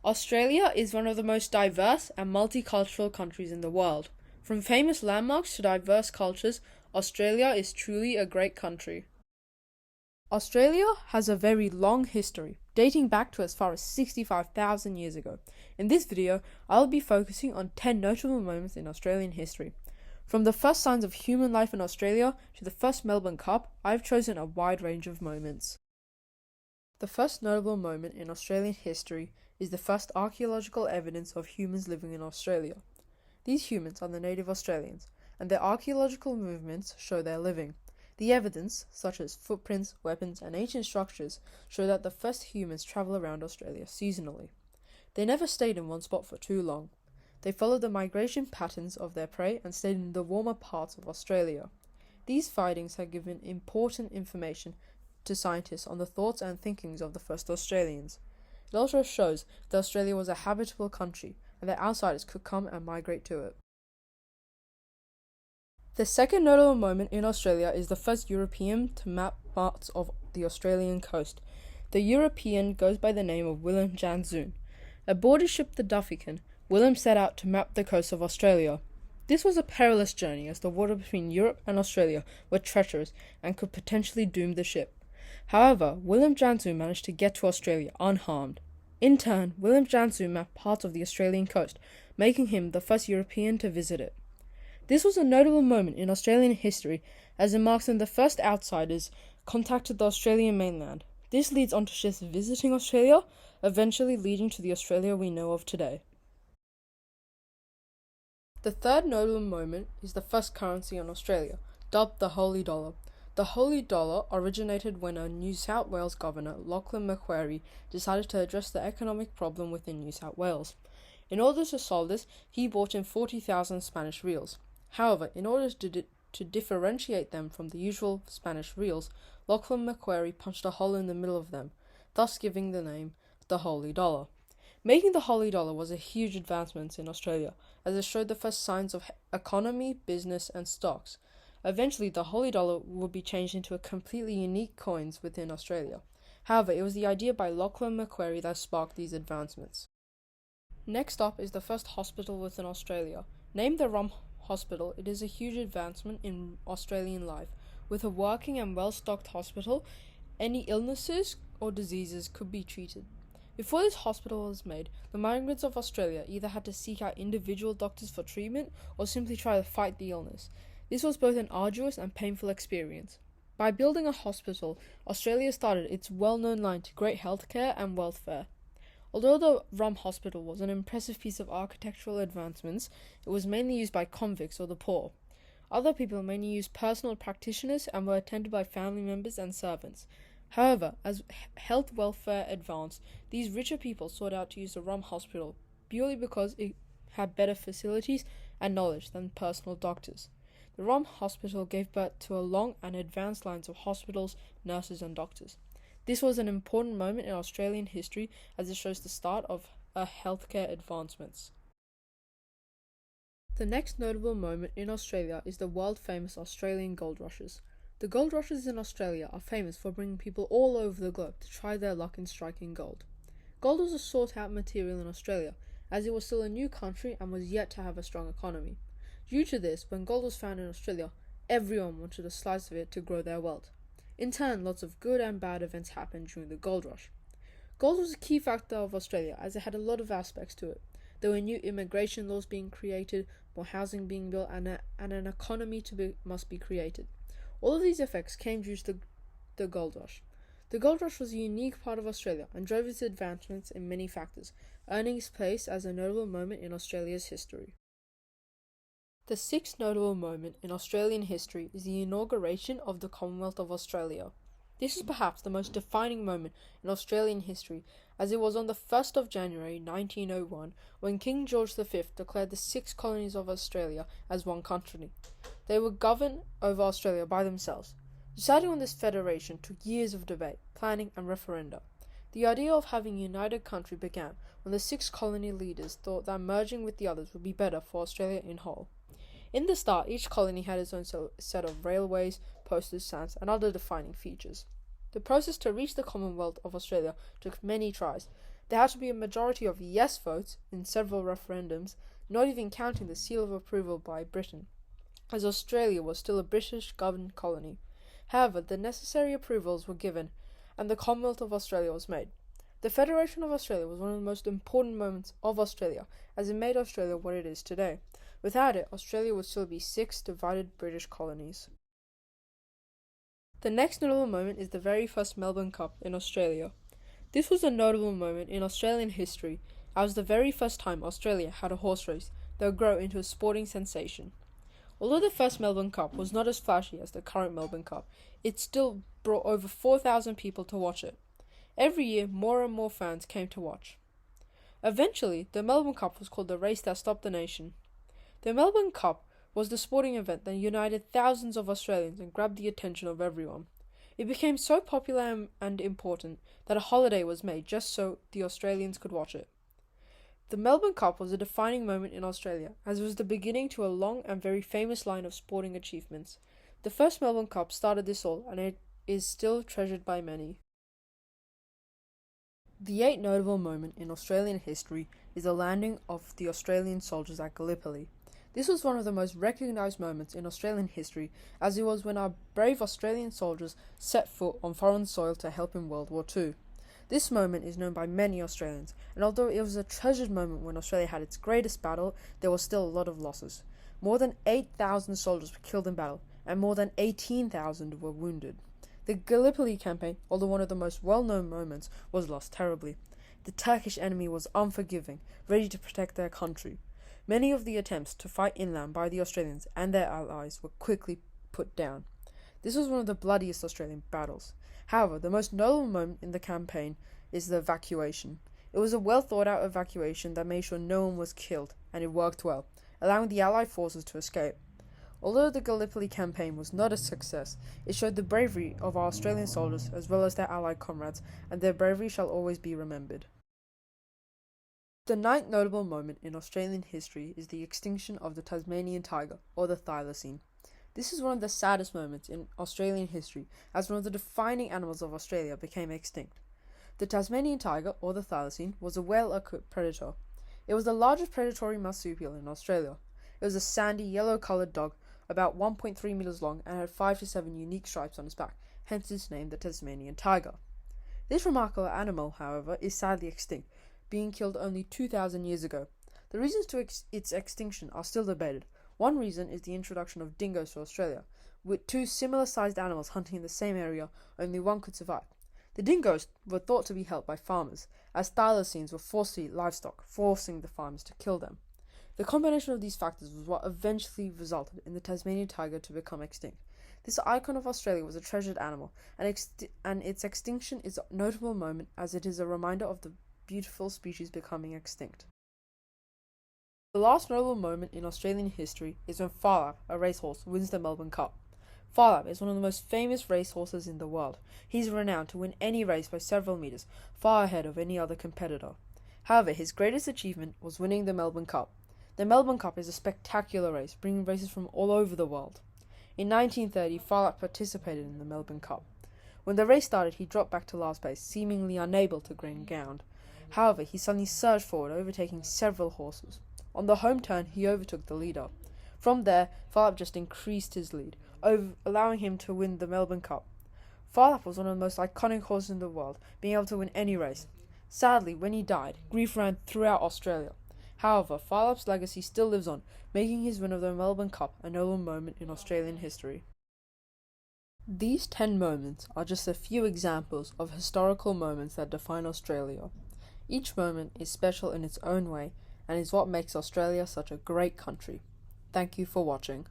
Australia is one of the most diverse and multicultural countries in the world. From famous landmarks to diverse cultures, Australia is truly a great country. Australia has a very long history, dating back to as far as 65,000 years ago. In this video, I'll be focusing on 10 notable moments in Australian history. From the first signs of human life in Australia to the first Melbourne Cup, I've chosen a wide range of moments. The first notable moment in Australian history is the first archaeological evidence of humans living in Australia. These humans are the native Australians, and their archaeological movements show their living. The evidence, such as footprints, weapons, and ancient structures, show that the first humans travel around Australia seasonally. They never stayed in one spot for too long. They followed the migration patterns of their prey and stayed in the warmer parts of Australia. These findings have given important information to scientists on the thoughts and thinkings of the first Australians. It also shows that Australia was a habitable country and that outsiders could come and migrate to it. The second notable moment in Australia is the first European to map parts of the Australian coast. The European goes by the name of Willem Janszoon. Aboard his ship the Dufferin, Willem set out to map the coast of Australia. This was a perilous journey as the water between Europe and Australia were treacherous and could potentially doom the ship. However, Willem Janszoon managed to get to Australia unharmed. In turn, Willem Janszoon mapped parts of the Australian coast, making him the first European to visit it. This was a notable moment in Australian history as it marks when the first outsiders contacted the Australian mainland. This leads on to ships visiting Australia, eventually leading to the Australia we know of today. The third notable moment is the first currency in Australia, dubbed the Holy Dollar. The Holy Dollar originated when a New South Wales governor, Lachlan Macquarie, decided to address the economic problem within New South Wales. In order to solve this, he brought in 40,000 Spanish reals. However, in order to differentiate them from the usual Spanish reals, Lachlan Macquarie punched a hole in the middle of them, thus giving the name the Holy Dollar. Making the Holy Dollar was a huge advancement in Australia, as it showed the first signs of economy, business, and stocks. Eventually, the Holy Dollar would be changed into a completely unique coins within Australia. However, it was the idea by Lachlan Macquarie that sparked these advancements. Next up is the first hospital within Australia. Named the Rum Hospital, it is a huge advancement in Australian life. With a working and well-stocked hospital, any illnesses or diseases could be treated. Before this hospital was made, the migrants of Australia either had to seek out individual doctors for treatment or simply try to fight the illness. This was both an arduous and painful experience. By building a hospital, Australia started its well-known line to great healthcare and welfare. Although the Rum Hospital was an impressive piece of architectural advancements, it was mainly used by convicts or the poor. Other people mainly used personal practitioners and were attended by family members and servants. However, as health welfare advanced, these richer people sought out to use the Rum Hospital purely because it had better facilities and knowledge than personal doctors. The Rum Hospital gave birth to a long and advanced lines of hospitals, nurses and doctors. This was an important moment in Australian history as it shows the start of healthcare advancements. The next notable moment in Australia is the world-famous Australian gold rushes. The gold rushes in Australia are famous for bringing people all over the globe to try their luck in striking gold. Gold was a sought-out material in Australia, as it was still a new country and was yet to have a strong economy. Due to this, when gold was found in Australia, everyone wanted a slice of it to grow their wealth. In turn, lots of good and bad events happened during the gold rush. Gold was a key factor of Australia as it had a lot of aspects to it. There were new immigration laws being created, more housing being built, and an economy must be created. All of these effects came due to the gold rush. The gold rush was a unique part of Australia and drove its advancements in many factors, earning its place as a notable moment in Australia's history. The sixth notable moment in Australian history is the inauguration of the Commonwealth of Australia. This is perhaps the most defining moment in Australian history, as it was on the 1st of January 1901 when King George V declared the 6 colonies of Australia as one country. They would govern over Australia by themselves. Deciding on this federation took years of debate, planning and referenda. The idea of having a united country began when the 6 colony leaders thought that merging with the others would be better for Australia in whole. In the start, each colony had its own set of railways, postage stamps, and other defining features. The process to reach the Commonwealth of Australia took many tries, There had to be a majority of yes votes in several referendums, not even counting the seal of approval by Britain, as Australia was still a British-governed colony. However, the necessary approvals were given, and the Commonwealth of Australia was made. The Federation of Australia was one of the most important moments of Australia, as it made Australia what it is today. Without it, Australia would still be 6 divided British colonies. The next notable moment is the very first Melbourne Cup in Australia. This was a notable moment in Australian history, as was the very first time Australia had a horse race that would grow into a sporting sensation. Although the first Melbourne Cup was not as flashy as the current Melbourne Cup, it still brought over 4,000 people to watch it. Every year, more and more fans came to watch. Eventually, the Melbourne Cup was called the race that stopped the nation. The Melbourne Cup was the sporting event that united thousands of Australians and grabbed the attention of everyone. It became so popular and important that a holiday was made just so the Australians could watch it. The Melbourne Cup was a defining moment in Australia, as it was the beginning to a long and very famous line of sporting achievements. The first Melbourne Cup started this all, and it is still treasured by many. The eighth notable moment in Australian history is the landing of the Australian soldiers at Gallipoli. This was one of the most recognised moments in Australian history, as it was when our brave Australian soldiers set foot on foreign soil to help in World War II. This moment is known by many Australians, and although it was a treasured moment when Australia had its greatest battle, there was still a lot of losses. More than 8,000 soldiers were killed in battle, and more than 18,000 were wounded. The Gallipoli campaign, although one of the most well-known moments, was lost terribly. The Turkish enemy was unforgiving, ready to protect their country. Many of the attempts to fight inland by the Australians and their allies were quickly put down. This was one of the bloodiest Australian battles. However, the most notable moment in the campaign is the evacuation. It was a well-thought-out evacuation that made sure no one was killed, and it worked well, allowing the Allied forces to escape. Although the Gallipoli campaign was not a success, it showed the bravery of our Australian soldiers as well as their Allied comrades, and their bravery shall always be remembered. The ninth notable moment in Australian history is the extinction of the Tasmanian Tiger, or the thylacine. This is one of the saddest moments in Australian history, as one of the defining animals of Australia became extinct. The Tasmanian Tiger, or the thylacine, was a well-equipped predator. It was the largest predatory marsupial in Australia. It was a sandy, yellow-coloured dog, about 1.3 meters long, and had 5 to 7 unique stripes on its back, hence its name, the Tasmanian Tiger. This remarkable animal, however, is sadly extinct, being killed only 2,000 years ago. The reasons to its extinction are still debated. One reason is the introduction of dingoes to Australia. With 2 similar-sized animals hunting in the same area, only one could survive. The dingoes were thought to be held by farmers, as thylacines were forced to eat livestock, forcing the farmers to kill them. The combination of these factors was what eventually resulted in the Tasmanian tiger to become extinct. This icon of Australia was a treasured animal, and its extinction is a notable moment as it is a reminder of the beautiful species becoming extinct. The last notable moment in Australian history is when Phar Lap, a racehorse, wins the Melbourne Cup. Phar Lap is one of the most famous racehorses in the world. He is renowned to win any race by several meters, far ahead of any other competitor. However, his greatest achievement was winning the Melbourne Cup. The Melbourne Cup is a spectacular race, bringing racers from all over the world. In 1930, Phar Lap participated in the Melbourne Cup. When the race started, he dropped back to last place, seemingly unable to gain ground. However, he suddenly surged forward, overtaking several horses. On the home turn, he overtook the leader. From there, Phar Lap just increased his lead, allowing him to win the Melbourne Cup. Phar Lap was one of the most iconic horses in the world, being able to win any race. Sadly, when he died, grief ran throughout Australia. However, Phar Lap's legacy still lives on, making his win of the Melbourne Cup a notable moment in Australian history. These 10 moments are just a few examples of historical moments that define Australia. Each moment is special in its own way and is what makes Australia such a great country. Thank you for watching.